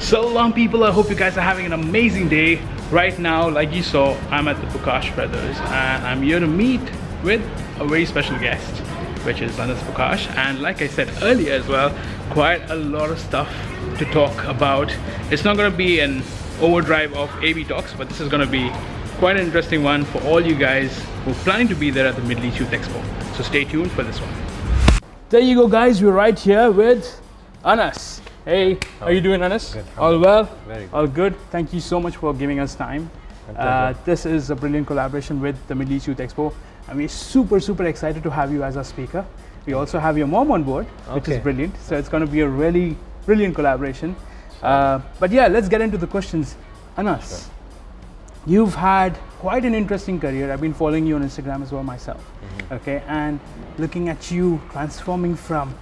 So long people, I hope you guys are having an amazing day. Right now, like you saw, I'm at the Bukhash brothers and I'm here to meet with a very special guest, which is Bukhash. And like I said earlier as well, quite a lot of stuff to talk about. It's not going to be an overdrive of AB talks, but this is going to be quite an interesting one for all you guys who are planning to be there at the Middle East Youth Expo. So stay tuned for this one. There you go guys, we're right here with Anas. Hey, how are you doing, Anas? Good. All well? Very good. All good. Thank you so much for giving us time. This is a brilliant collaboration with the Middle East Youth Expo, and we're super excited to have you as our speaker. We also have your mom on board, which is brilliant. So it's going to be a really brilliant collaboration. But yeah, let's get into the questions. Anas, you've had quite an interesting career. I've been following you on Instagram as well myself. Okay, and looking at you transforming from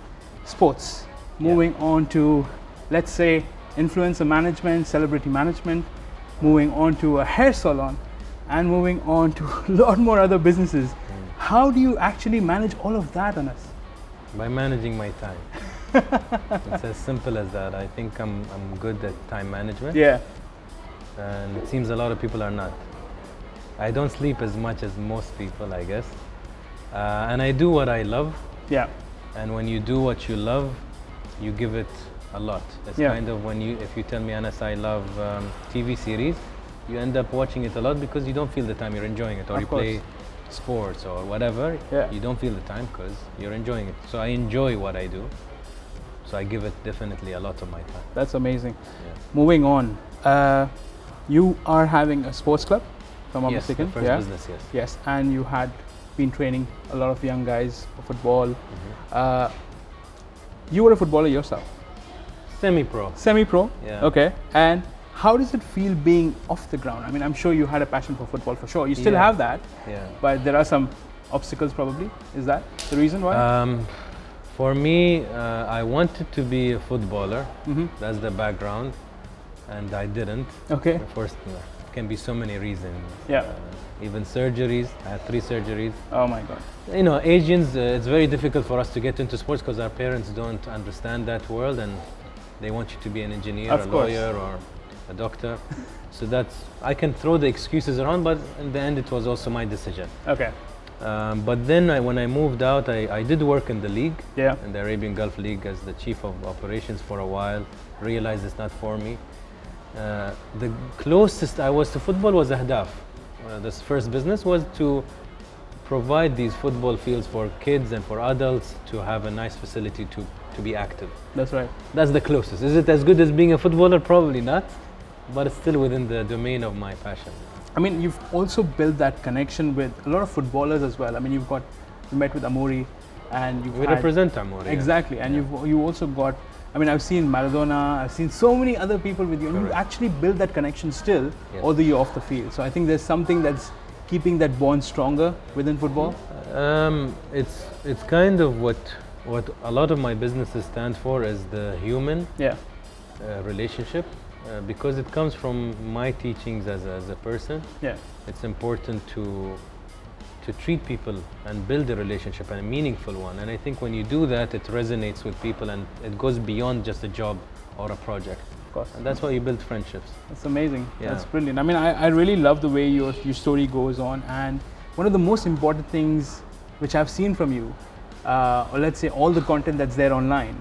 sports, moving on to, let's say, influencer management, celebrity management, moving on to a hair salon, and moving on to a lot more other businesses. How do you actually manage all of that, Anas? By managing my time. It's as simple as that. I think I'm good at time management. Yeah. And it seems a lot of people are not. I don't sleep as much as most people, I guess. And I do what I love. Yeah. And when you do what you love, you give it a lot. It's kind of if you tell me, Anas, I love TV series, you end up watching it a lot because you don't feel the time, you're enjoying it. Or you play sports or whatever, you don't feel the time because you're enjoying it. So I enjoy what I do. So I give it definitely a lot of my time. That's amazing. Moving on, you are having a sports club, if I'm not mistaken. The first business, yes. Yes, and you had been training a lot of young guys for football. You were a footballer yourself? Semi-pro. Semi-pro? Yeah. Okay. And how does it feel being off the ground? I mean, I'm sure you had a passion for football for sure. You still have that. Yeah. But there are some obstacles probably. Is that the reason why? For me, I wanted to be a footballer. That's the background. And I didn't. Okay. First, it can be so many reasons. Yeah. Even surgeries. I had 3 surgeries. Oh my God. You know, Asians, it's very difficult for us to get into sports because our parents don't understand that world and they want you to be an engineer, a lawyer, or a doctor. So I can throw the excuses around, but in the end, it was also my decision. Okay. But then when I moved out, I did work in the league, in the Arabian Gulf League as the chief of operations for a while, realized it's not for me. The closest I was to football was Ahdaf. This first business was to provide these football fields for kids and for adults to have a nice facility to be active. That's right. That's the closest. Is it as good as being a footballer? Probably not, but it's still within the domain of my passion. I mean, you've also built that connection with a lot of footballers as well. I mean, you met with Amori, and we represent Amori. Exactly, and you also got. I mean, I've seen Maradona, I've seen so many other people with you, and you actually build that connection still, although you're off the field. So I think there's something that's keeping that bond stronger within football. It's kind of what a lot of my businesses stand for is the human relationship, because it comes from my teachings as a person. Yeah, it's important to treat people and build a relationship, and a meaningful one. And I think when you do that, it resonates with people and it goes beyond just a job or a project. Of course. And that's how you build friendships. That's amazing. Yeah. That's brilliant. I mean, I really love the way your story goes on. And one of the most important things which I've seen from you, or let's say all the content that's there online,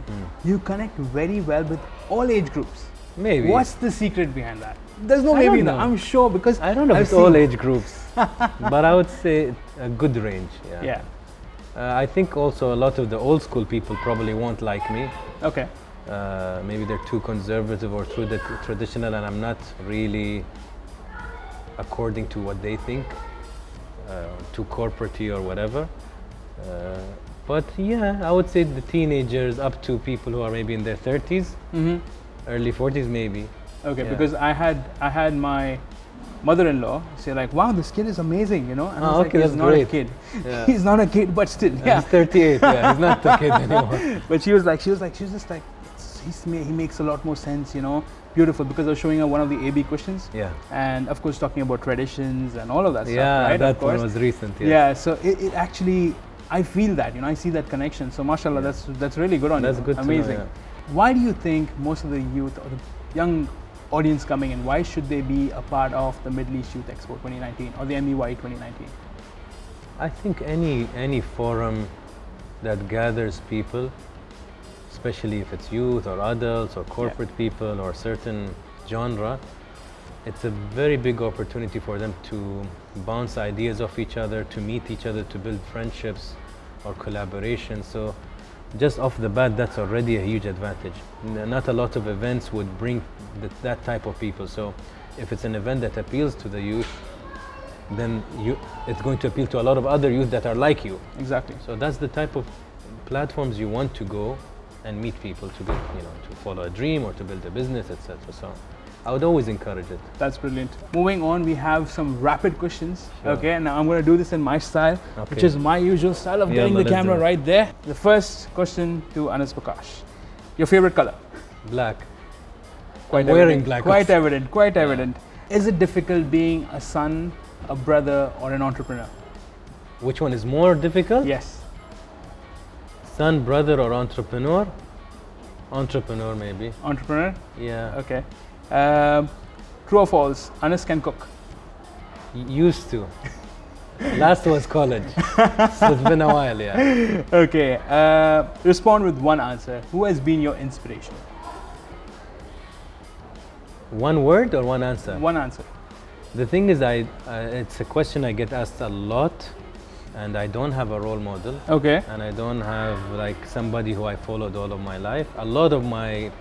you connect very well with all age groups. Maybe. What's the secret behind that? There's no maybe, I'm sure, because I don't know if it's all age groups, but I would say a good range. Yeah. I think also a lot of the old school people probably won't like me. Okay. Maybe they're too conservative or too traditional, and I'm not really according to what they think, too corporate-y or whatever. But yeah, I would say the teenagers up to people who are maybe in their 30s, early 40s maybe. Okay, because I had my mother-in-law say like, "Wow, this kid is amazing," you know. And I was like, he's not a kid. Yeah. He's not a kid, but still, He's 38. He's not a kid anymore. But she was just like, he makes a lot more sense, you know. Beautiful, because I was showing her one of the AB questions. Yeah. And of course, talking about traditions and all of that stuff. Right? That one was recent. Yeah. So it actually, I feel that, you know, I see that connection. So, mashallah, that's really good on you. That's good. Amazing. To know, Why do you think most of the youth, or young audience coming in, why should they be a part of the Middle East Youth Expo 2019 or the MEY 2019? I think any forum that gathers people, especially if it's youth or adults or corporate people or certain genre, it's a very big opportunity for them to bounce ideas off each other, to meet each other, to build friendships or collaboration. So just off the bat, that's already a huge advantage. Not a lot of events would bring that type of people. So if it's an event that appeals to the youth, then it's going to appeal to a lot of other youth that are like you. Exactly. So that's the type of platforms you want to go and meet people to build, to follow a dream or to build a business, etc. So I would always encourage it. That's brilliant. Moving on, we have some rapid questions. Sure. Okay, now I'm going to do this in my style, which is my usual style of getting the camera right there. The first question to Anas Bukhash. Your favorite color? Black. Quite wearing black. Quite evident, quite evident. Is it difficult being a son, a brother, or an entrepreneur? Which one is more difficult? Yes. Son, brother, or entrepreneur? Entrepreneur, maybe. Entrepreneur? Yeah. Okay. True or false? Anas can cook. Used to. Last was college. So it's been a while, yeah. Okay. Respond with one answer. Who has been your inspiration? One word or one answer? One answer. The thing is, it's a question I get asked a lot, and I don't have a role model. Okay. And I don't have like somebody who I followed all of my life. A lot of my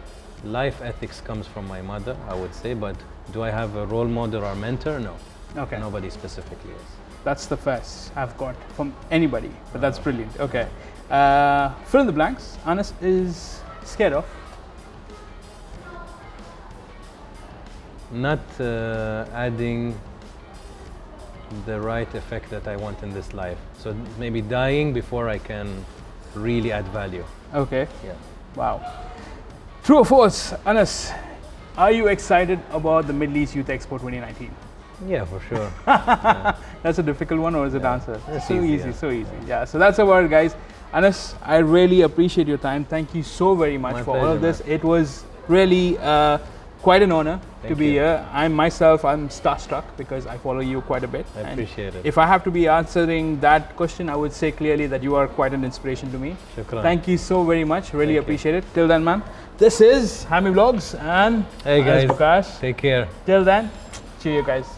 life ethics comes from my mother, I would say, but do I have a role model or mentor? No. Okay. Nobody specifically is. That's the first I've got from anybody, but that's brilliant. Okay. Fill in the blanks. Anas is scared of? Not adding the right effect that I want in this life. So maybe dying before I can really add value. Okay. Yeah. Wow. True or false? Anas, are you excited about the Middle East Youth Expo 2019? Yeah, for sure. That's a difficult one, or is it answer? It's so easy, so easy. Yeah, so that's a word, guys. Anas, I really appreciate your time. Thank you so very much My for pleasure, all of this. man. It was really quite an honor to Thank be you. here. I'm starstruck because I follow you quite a bit. I appreciate it. If I have to be answering that question, I would say clearly that you are quite an inspiration to me. Shukran. Thank you so very much. Really Thank appreciate it. Till then, man. This is Hammy Vlogs and Hey guys, Bukhash. take care. Till then, cheerio, guys.